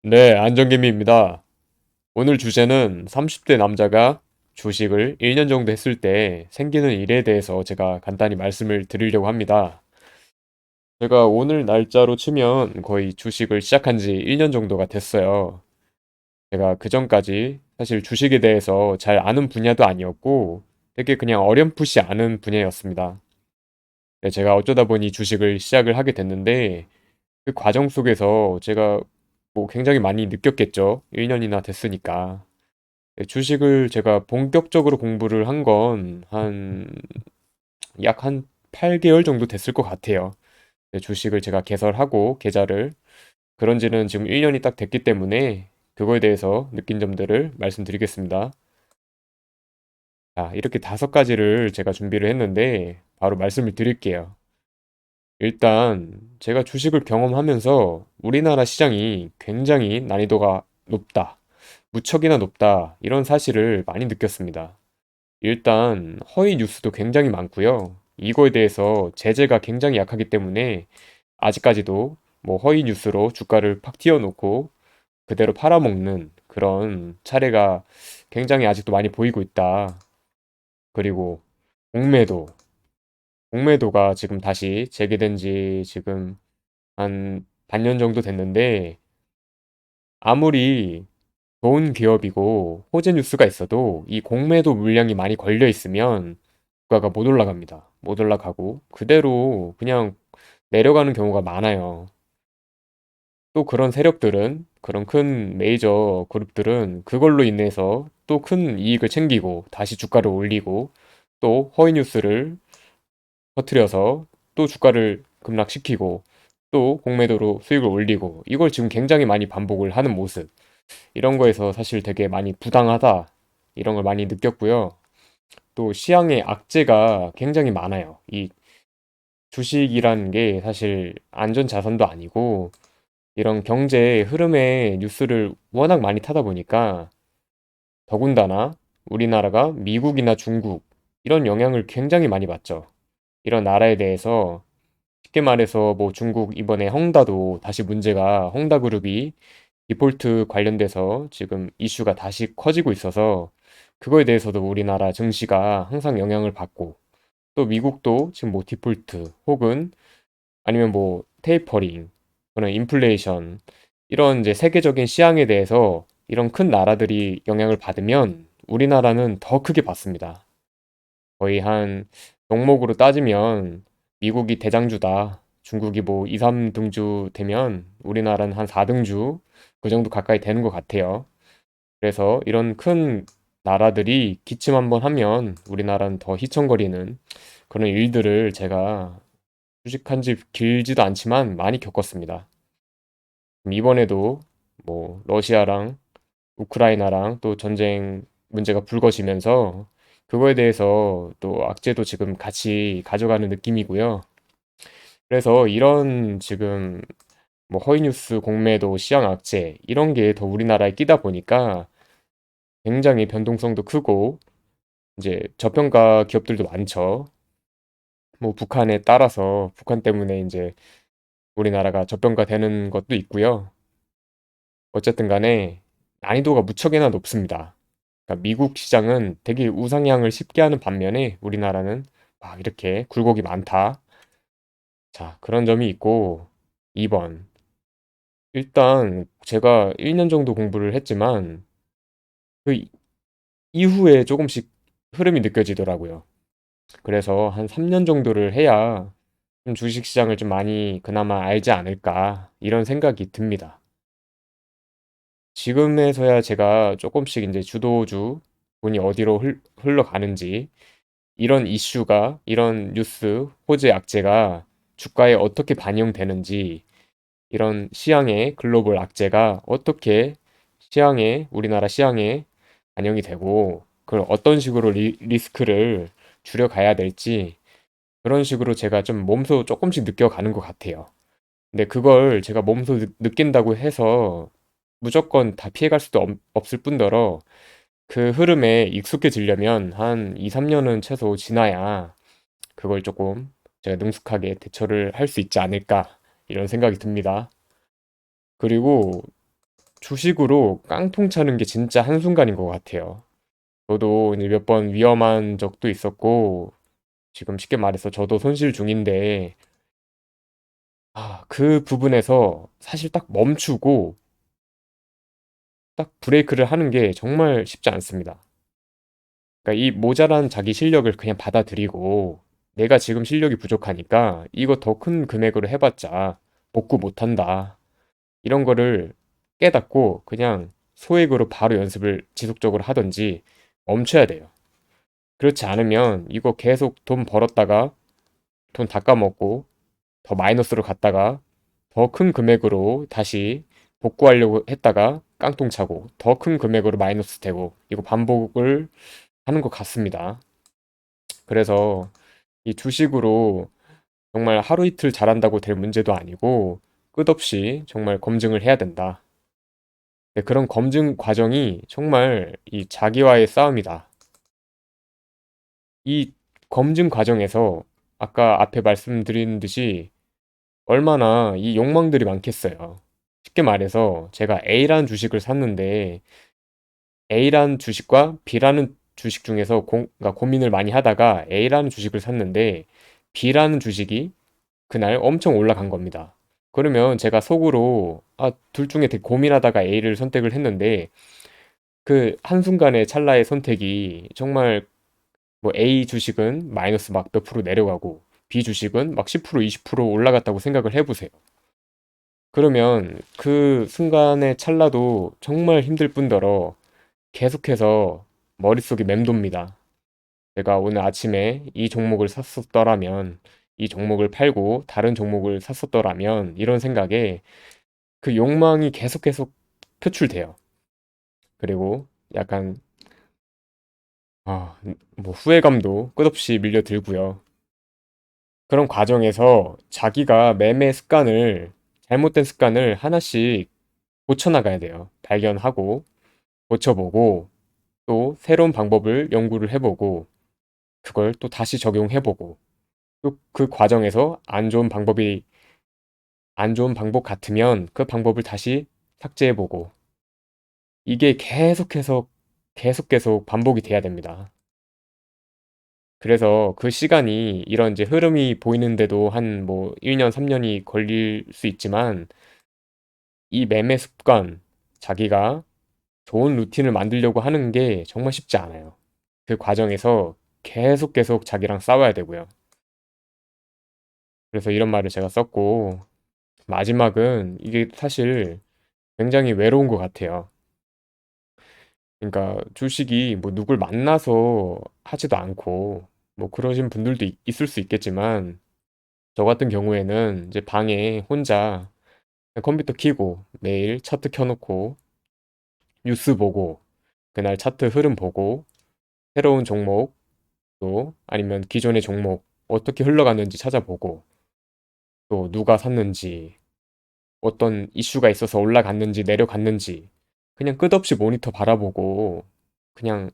네, 안정개미입니다. 오늘 주제는 30대 남자가 주식을 1년 정도 했을 때 생기는 일에 대해서 제가 간단히 말씀을 드리려고 합니다. 제가 오늘 날짜로 치면 거의 주식을 시작한 지 1년 정도가 됐어요. 제가 그전까지 사실 주식에 대해서 잘 아는 분야도 아니었고 되게 그냥 어렴풋이 아는 분야였습니다. 네, 제가 어쩌다 보니 주식을 시작을 하게 됐는데 그 과정 속에서 제가 뭐 굉장히 많이 느꼈겠죠. 1년이나 됐으니까. 네, 주식을 제가 본격적으로 공부를 한 건 약 한 8개월 정도 됐을 것 같아요. 네, 주식을 제가 개설하고 계좌를 그런 지는 지금 1년이 딱 됐기 때문에 그거에 대해서 느낀 점들을 말씀드리겠습니다. 자, 이렇게 5가지를 제가 준비를 했는데 바로 말씀을 드릴게요. 일단 제가 주식을 경험하면서 우리나라 시장이 굉장히 난이도가 높다, 무척이나 높다, 이런 사실을 많이 느꼈습니다. 일단 허위 뉴스도 굉장히 많고요. 이거에 대해서 제재가 굉장히 약하기 때문에 아직까지도 뭐 허위 뉴스로 주가를 팍 튀어놓고 그대로 팔아먹는 그런 차례가 굉장히 아직도 많이 보이고 있다. 그리고 공매도, 공매도가 지금 다시 재개된 지 지금 한 반년 정도 됐는데 아무리 좋은 기업이고 호재 뉴스가 있어도 이 공매도 물량이 많이 걸려 있으면 주가가 못 올라갑니다. 못 올라가고 그대로 그냥 내려가는 경우가 많아요. 또 그런 세력들은 그런 큰 메이저 그룹들은 그걸로 인해서 또 큰 이익을 챙기고 다시 주가를 올리고 또 허위 뉴스를 퍼뜨려서 또 주가를 급락시키고 또 공매도로 수익을 올리고 이걸 지금 굉장히 많이 반복을 하는 모습. 이런 거에서 사실 되게 많이 부당하다. 이런 걸 많이 느꼈고요. 또 시장의 악재가 굉장히 많아요. 이 주식이라는 게 사실 안전 자산도 아니고 이런 경제 흐름의 뉴스를 워낙 많이 타다 보니까 더군다나 우리나라가 미국이나 중국 이런 영향을 굉장히 많이 받죠. 이런 나라에 대해서 쉽게 말해서 뭐 중국 이번에 헝다도 다시 문제가 헝다 그룹이 디폴트 관련돼서 지금 이슈가 다시 커지고 있어서 그거에 대해서도 우리나라 증시가 항상 영향을 받고 또 미국도 지금 뭐 디폴트 혹은 아니면 뭐 테이퍼링 그런 인플레이션 이런 이제 세계적인 시황에 대해서 이런 큰 나라들이 영향을 받으면 우리나라는 더 크게 받습니다. 거의 한 종목으로 따지면 미국이 대장주다. 중국이 뭐 2, 3등주 되면 우리나라는 한 4등주 그 정도 가까이 되는 것 같아요. 그래서 이런 큰 나라들이 기침 한번 하면 우리나라는 더 휘청거리는 그런 일들을 제가 휴식한 지 길지도 않지만 많이 겪었습니다. 이번에도 뭐 러시아랑 우크라이나랑 또 전쟁 문제가 불거지면서 그거에 대해서 또 악재도 지금 같이 가져가는 느낌이고요. 그래서 이런 지금 뭐 허위뉴스 공매도 시장 악재 이런 게 더 우리나라에 끼다 보니까 굉장히 변동성도 크고 이제 저평가 기업들도 많죠. 뭐 북한에 따라서 북한 때문에 이제 우리나라가 저평가되는 것도 있고요. 어쨌든 간에 난이도가 무척이나 높습니다. 그러니까 미국 시장은 되게 우상향을 쉽게 하는 반면에 우리나라는 막 이렇게 굴곡이 많다. 자, 그런 점이 있고 2번. 일단 제가 1년 정도 공부를 했지만 그 이후에 조금씩 흐름이 느껴지더라고요. 그래서 한 3년 정도를 해야 좀 주식시장을 좀 많이 그나마 알지 않을까 이런 생각이 듭니다. 지금에서야 제가 조금씩 이제 주도주 돈이 어디로 흘러가는지 이런 이슈가 이런 뉴스 호재 악재가 주가에 어떻게 반영되는지 이런 시장의 글로벌 악재가 어떻게 시장에 우리나라 시장에 반영이 되고 그걸 어떤 식으로 리스크를 줄여가야 될지 그런 식으로 제가 좀 몸소 조금씩 느껴가는 것 같아요. 근데 그걸 제가 몸소 느낀다고 해서 무조건 다 피해갈 수도 없을 뿐더러 그 흐름에 익숙해지려면 한 2, 3년은 최소 지나야 그걸 조금 제가 능숙하게 대처를 할 수 있지 않을까 이런 생각이 듭니다. 그리고 주식으로 깡통 차는 게 진짜 한순간인 것 같아요. 저도 이제 몇 번 위험한 적도 있었고, 지금 쉽게 말해서 저도 손실 중인데, 그 부분에서 사실 딱 멈추고 딱 브레이크를 하는 게 정말 쉽지 않습니다. 그러니까 이 모자란 자기 실력을 그냥 받아들이고, 내가 지금 실력이 부족하니까 이거 더 큰 금액으로 해봤자 복구 못한다. 이런 거를 깨닫고 그냥 소액으로 바로 연습을 지속적으로 하든지 멈춰야 돼요. 그렇지 않으면 이거 계속 돈 벌었다가 돈 다 까먹고 더 마이너스로 갔다가 더 큰 금액으로 다시 복구하려고 했다가 깡통 차고 더 큰 금액으로 마이너스 되고 이거 반복을 하는 것 같습니다. 그래서 이 주식으로 정말 하루 이틀 잘한다고 될 문제도 아니고 끝없이 정말 검증을 해야 된다. 네, 그런 검증 과정이 정말 이 자기와의 싸움이다. 이 검증 과정에서 아까 앞에 말씀드린 듯이 얼마나 이 욕망들이 많겠어요. 쉽게 말해서 제가 A라는 주식을 샀는데 A라는 주식과 B라는 주식 중에서 그러니까 고민을 많이 하다가 A라는 주식을 샀는데 B라는 주식이 그날 엄청 올라간 겁니다. 그러면 제가 속으로 둘 중에 되게 고민하다가 A를 선택을 했는데 그 한순간의 찰나의 선택이 정말 뭐 A 주식은 마이너스 막 몇 프로 내려가고 B 주식은 막 10% 20% 올라갔다고 생각을 해보세요. 그러면 그 순간의 찰나도 정말 힘들 뿐더러 계속해서 머릿속이 맴돕니다. 제가 오늘 아침에 이 종목을 샀었더라면, 이 종목을 팔고 다른 종목을 샀었더라면, 이런 생각에 그 욕망이 계속 표출돼요. 그리고 약간, 뭐 후회감도 끝없이 밀려들고요. 그런 과정에서 자기가 매매 습관을, 잘못된 습관을 하나씩 고쳐나가야 돼요. 발견하고, 고쳐보고, 또 새로운 방법을 연구를 해보고, 그걸 또 다시 적용해보고, 또 그 과정에서 안 좋은 방법 같으면 그 방법을 다시 삭제해보고, 이게 계속 반복이 돼야 됩니다. 그래서 그 시간이 이런 이제 흐름이 보이는데도 한 뭐 1년, 3년이 걸릴 수 있지만, 이 매매 습관, 자기가 좋은 루틴을 만들려고 하는 게 정말 쉽지 않아요. 그 과정에서 계속 자기랑 싸워야 되고요. 그래서 이런 말을 제가 썼고, 마지막은 이게 사실 굉장히 외로운 것 같아요. 그러니까 주식이 뭐 누굴 만나서 하지도 않고, 뭐 그러신 분들도 있을 수 있겠지만, 저 같은 경우에는 이제 방에 혼자 컴퓨터 켜고 매일 차트 켜놓고 뉴스 보고 그날 차트 흐름 보고 새로운 종목 또 아니면 기존의 종목 어떻게 흘러갔는지 찾아보고 또 누가 샀는지 어떤 이슈가 있어서 올라갔는지 내려갔는지 그냥 끝없이 모니터 바라보고 그냥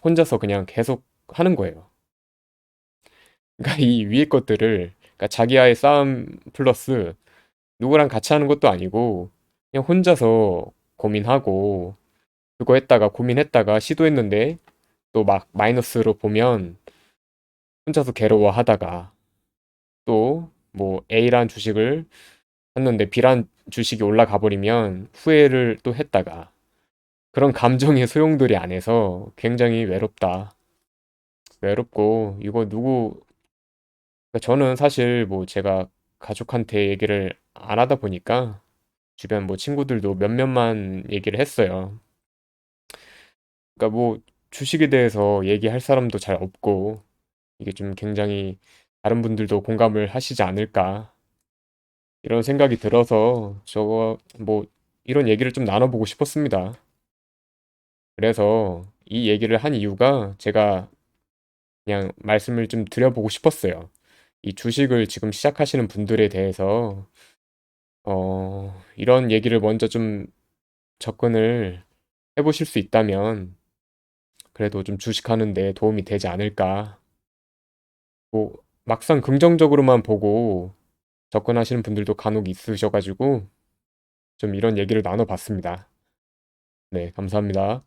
혼자서 그냥 계속 하는 거예요. 그러니까 이 위에 것들을 그러니까 자기와의 싸움 플러스 누구랑 같이 하는 것도 아니고 그냥 혼자서 고민하고 그거 했다가 고민했다가 시도했는데 또 막 마이너스로 보면 혼자서 괴로워하다가 또 뭐 A란 주식을 샀는데 B란 주식이 올라가 버리면 후회를 또 했다가 그런 감정의 소용돌이 안에서 굉장히 외롭다. 외롭고 이거 그러니까 저는 사실 뭐 제가 가족한테 얘기를 안 하다 보니까 주변 뭐 친구들도 몇몇만 얘기를 했어요. 그러니까 뭐 주식에 대해서 얘기할 사람도 잘 없고 이게 좀 굉장히 다른 분들도 공감을 하시지 않을까 이런 생각이 들어서 저거 뭐 이런 얘기를 좀 나눠보고 싶었습니다. 그래서 이 얘기를 한 이유가 제가 그냥 말씀을 좀 드려보고 싶었어요. 이 주식을 지금 시작하시는 분들에 대해서 이런 얘기를 먼저 좀 접근을 해보실 수 있다면 그래도 좀 주식하는 데 도움이 되지 않을까. 뭐 막상 긍정적으로만 보고 접근하시는 분들도 간혹 있으셔가지고 좀 이런 얘기를 나눠봤습니다. 네, 감사합니다.